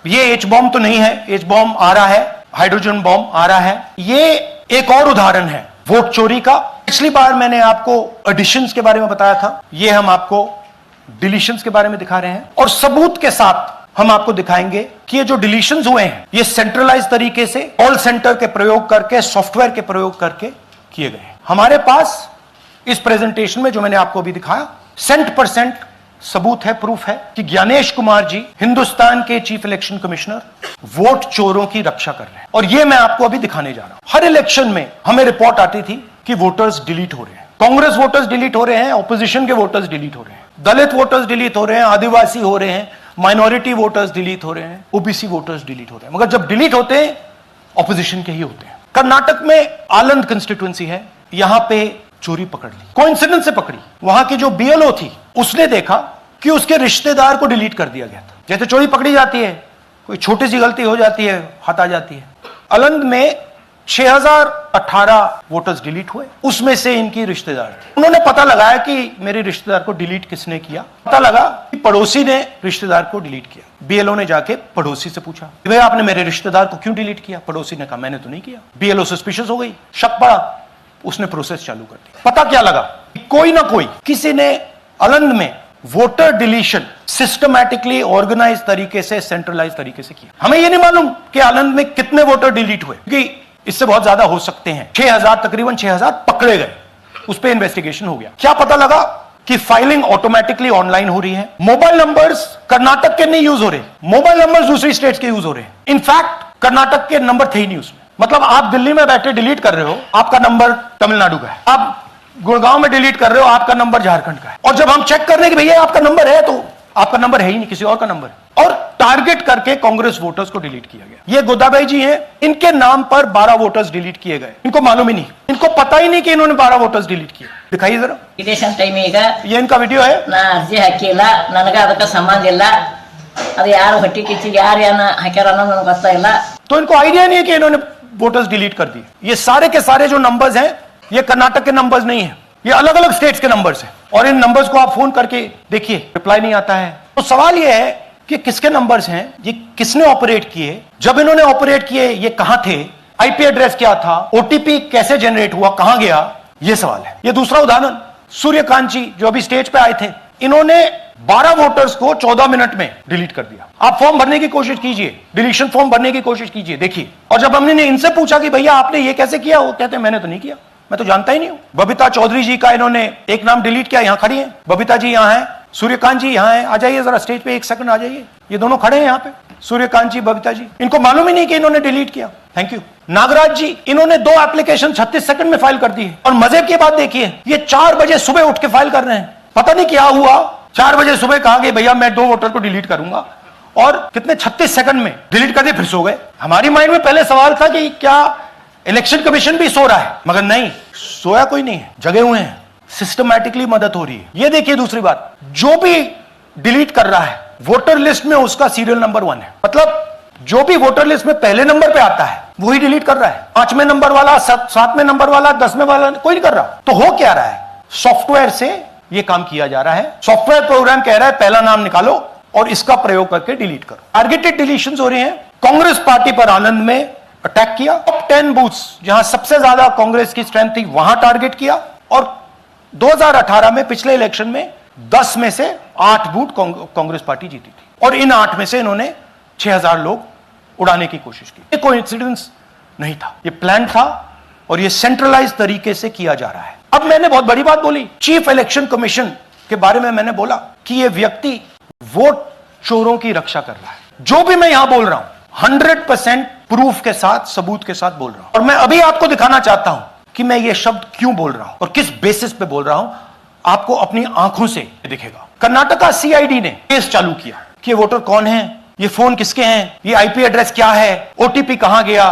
ये H bomb तो नहीं है, एच बॉम्ब आ रहा है, हाइड्रोजन बॉम्ब आ रहा है। ये एक और उदाहरण है वोट चोरी का। पिछली बार मैंने आपको एडिशंस के बारे में बताया था, ये हम आपको डिलीशंस के बारे में दिखा रहे हैं, और सबूत के साथ हम आपको दिखाएंगे कि ये जो डिलीशंस हुए हैं ये सेंट्रलाइज तरीके से कॉल सेंटर के प्रयोग करके, सॉफ्टवेयर के प्रयोग करके किए गए हैं। हमारे पास इस प्रेजेंटेशन में जो मैंने आपको अभी दिखाया 100% सबूत है, प्रूफ है कि ज्ञानेश कुमार जी हिंदुस्तान के चीफ इलेक्शन कमिश्नर वोट चोरों की रक्षा कर रहे हैं। और ये मैं आपको अभी दिखाने जा रहा हूं। हर इलेक्शन में हमें रिपोर्ट आती थी कि वोटर्स डिलीट हो रहे हैं, कांग्रेस वोटर्स डिलीट हो रहे हैं, ऑपोजिशन के वोटर्स डिलीट हो रहे हैं, दलित वोटर्स डिलीट हो रहे हैं, आदिवासी हो रहे हैं, माइनॉरिटी वोटर्स डिलीट हो रहे हैं, ओबीसी वोटर्स डिलीट हो रहे हैं। मगर जब डिलीट होते हैं ऑपोजिशन के ही होते हैं। कर्नाटक में आलंद कंस्टिट्यूएंसी है, यहां पे चोरी पकड़ ली, कोइंसिडेंस से पकड़ी। वहां की जो बीएलओ थी उसने देखा कि उसके रिश्तेदार को डिलीट कर दिया गया था। जैसे चोरी पकड़ी जाती है, कोई छोटी सी गलती हो जाती है, हाथ आ जाती है। आलंद में 6018 वोटर्स डिलीट हुए, उसमें से इनकी रिश्तेदार थे। उन्होंने पता लगाया कि मेरे रिश्तेदार को डिलीट किसने किया। पता लगा कि पड़ोसी ने रिश्तेदार को डिलीट किया। बीएलओ ने जाके पड़ोसी से पूछा, भैया आपने मेरे रिश्तेदार को क्यों डिलीट किया? पड़ोसी ने कहा मैंने तो नहीं किया। बीएलओ सस्पिशियस हो गई, शक पड़ा, उसने प्रोसेस चालू कर दी। पता क्या लगा, कोई ना कोई किसी ने आलंद में वोटर डिलीशन सिस्टमैटिकली ऑर्गेनाइज तरीके से, सेंट्रलाइज तरीके से किया। हमें यह नहीं मालूम कि आलंद में कितने वोटर डिलीट हुए, क्योंकि इससे बहुत ज्यादा हो सकते हैं। 6000, तकरीबन 6000 पकड़े गए, उस पर इन्वेस्टिगेशन हो गया। क्या पता लगा कि फाइलिंग ऑटोमेटिकली ऑनलाइन हो रही है। मोबाइल नंबर्स कर्नाटक के नहीं यूज हो रहे, मोबाइल नंबर्स दूसरी स्टेट्स के यूज हो रहे हैं। इनफैक्ट कर्नाटक के नंबर थे ही नहीं उसमें। मतलब आप दिल्ली में बैठे डिलीट कर रहे हो, आपका नंबर तमिलनाडु का है। आप गुड़गांव में डिलीट कर रहे हो, आपका नंबर झारखंड का है। और जब हम चेक कर रहे हैं कि भैया आपका नंबर है, तो आपका नंबर है ही नहीं, किसी और का नंबर है। और टारगेट करके कांग्रेस वोटर्स को डिलीट किया गया। ये गोदाबाई जी हैं, इनके नाम पर 12 वोटर्स डिलीट किए गए। इनको मालूम ही नहीं, इनको पता ही नहीं कि इन्होंने 12 वोटर्स डिलीट किए। दिखाइए जरा, ये इनका वीडियो है। अर्जी हाकिला, ನನಗೆ ಅದಕ್ಕೆ ಸಂಬಂಧ ಇಲ್ಲ, ಅದು ಯಾರು ಹೊಟ್ಟಿ ಕಿಚ್ಚಿ ಯಾರು ಏನ ಹಾಕ್ಯಾರ ಅನ್ನೋದು ನನಗೆ ಗೊತ್ತಾ ಇಲ್ಲ। तो इनको आइडिया नहीं है कि इन्होंने वोटर्स डिलीट कर दिए। ये सारे के सारे जो नंबर्स हैं ये कर्नाटक के नंबर्स नहीं है, ये अलग अलग स्टेट्स के नंबर्स हैं। और इन नंबर्स को आप फोन करके देखिए, रिप्लाई नहीं आता है। तो सवाल ये है कि किसके नंबर्स हैं, ये किसने ऑपरेट किए, जब इन्होंने ऑपरेट किए ये कहां थे, आईपी एड्रेस क्या था, ओटीपी कैसे जनरेट हुआ, कहां गया, ये सवाल है। ये दूसरा उदाहरण, सूर्यकांत जी जो अभी स्टेज पे आए थे, इन्होंने 12 वोटर्स को 14 मिनट में डिलीट कर दिया। आप फॉर्म भरने की कोशिश कीजिए, डिलीशन फॉर्म भरने की कोशिश कीजिए, देखिए। और जब हमने इनसे पूछा कि भैया आपने ये कैसे किया, वो कहते हैं मैंने तो नहीं किया, मैं तो जानता ही नहीं हूं। बबीता चौधरी जी का इन्होंने एक नाम डिलीट किया, यहां खड़ी है बबीता जी, यहां है सूर्यकांत जी, यहां है, आ जाइए जरा स्टेज पे, 1 सेकंड आ जाइए। ये दोनों खड़े हैं यहां पे, सूर्यकांत जी, बबीता जी। इनको मालूम ही नहीं कि इन्होंने डिलीट किया। Thank you. नागराज जी, इन्होंने 2 एप्लीकेशन 36 सेकंड में फाइल कर दी है। और मजे की बात देखिए, ये 4 बजे सुबह उठ के फाइल कर रहे हैं। पता नहीं क्या हुआ, 4 बजे सुबह कहा कि भैया मैं 2 वोटर को डिलीट करूंगा, और कितने 36 सेकंड में डिलीट कर दिए, फिर सो गए। हमारी माइंड में पहले सवाल था कि क्या इलेक्शन कमीशन भी सो रहा है, मगर नहीं, सोया कोई नहीं है, जगे हुए हैं, सिस्टमैटिकली मदद हो रही है। ये देखिए दूसरी बात, जो भी डिलीट कर रहा है वोटर लिस्ट में उसका सीरियल नंबर 1 है। मतलब जो भी वोटर लिस्ट में पहले नंबर पे आता है वही डिलीट कर रहा है। 5वें नंबर वाला, 7वें नंबर वाला, 10वें वाला कोई नहीं कर रहा। तो हो क्या रहा है, सॉफ्टवेयर से ये काम किया जा रहा है। सॉफ्टवेयर प्रोग्राम कह रहा है पहला नाम निकालो और इसका प्रयोग करके डिलीट करो। टारगेटेड डिलीशंस हो रहे हैं। कांग्रेस पार्टी पर आनंद में अटैक किया, टॉप 10 बूथ्स जहां सबसे ज्यादा कांग्रेस की स्ट्रेंथ थी वहां टारगेट किया। और 2018 में पिछले इलेक्शन में 10 में से 8 बूथ कांग्रेस पार्टी जीती थी, और इन 8 में से इन्होंने 6000 लोग उड़ाने की कोशिश की। ये कोइंसिडेंस नहीं था, ये प्लान था, और ये सेंट्रलाइज तरीके से किया जा रहा है। अब मैंने बहुत बड़ी बात बोली, चीफ इलेक्शन कमीशन के बारे में मैंने बोला कि ये व्यक्ति वोट चोरों की रक्षा कर रहा है। जो भी मैं यहां बोल रहा हूं 100% प्रूफ के साथ, सबूत के साथ बोल रहा हूं। और मैं अभी आपको दिखाना चाहता हूं कि मैं ये शब्द क्यों बोल रहा हूं और किस बेसिस पे बोल रहा हूं, आपको अपनी आंखों से दिखेगा। कर्नाटका सीआईडी ने केस चालू किया कि ये वोटर कौन है, ये फोन किसके हैं, ये आईपी एड्रेस क्या है, ओटीपी कहां गया,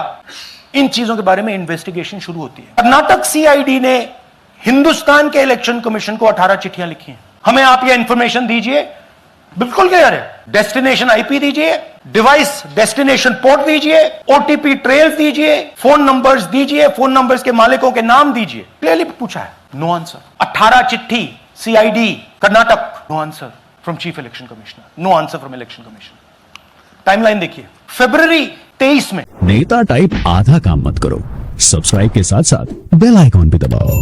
इन चीजों के बारे में इन्वेस्टिगेशन शुरू होती है। कर्नाटक सीआईडी ने हिंदुस्तान के इलेक्शन कमीशन को 18 चिट्ठियां लिखी हैं। हमें आप ये इंफॉर्मेशन दीजिए, बिल्कुल क्लियर है, डेस्टिनेशन आईपी दीजिए, डिवाइस डेस्टिनेशन पोर्ट दीजिए, ओटीपी ट्रेल्स दीजिए, फोन नंबर्स दीजिए, फोन नंबर्स के मालिकों के नाम दीजिए। क्लियरली पूछा है, नो आंसर। 18 चिट्ठी CID Karnataka, no answer from chief election commissioner, no answer from election commission. Timeline देखिए, फरवरी 23 में। नेता टाइप आधा काम मत करो, सब्सक्राइब के साथ साथ बेल आइकॉन भी दबाओ।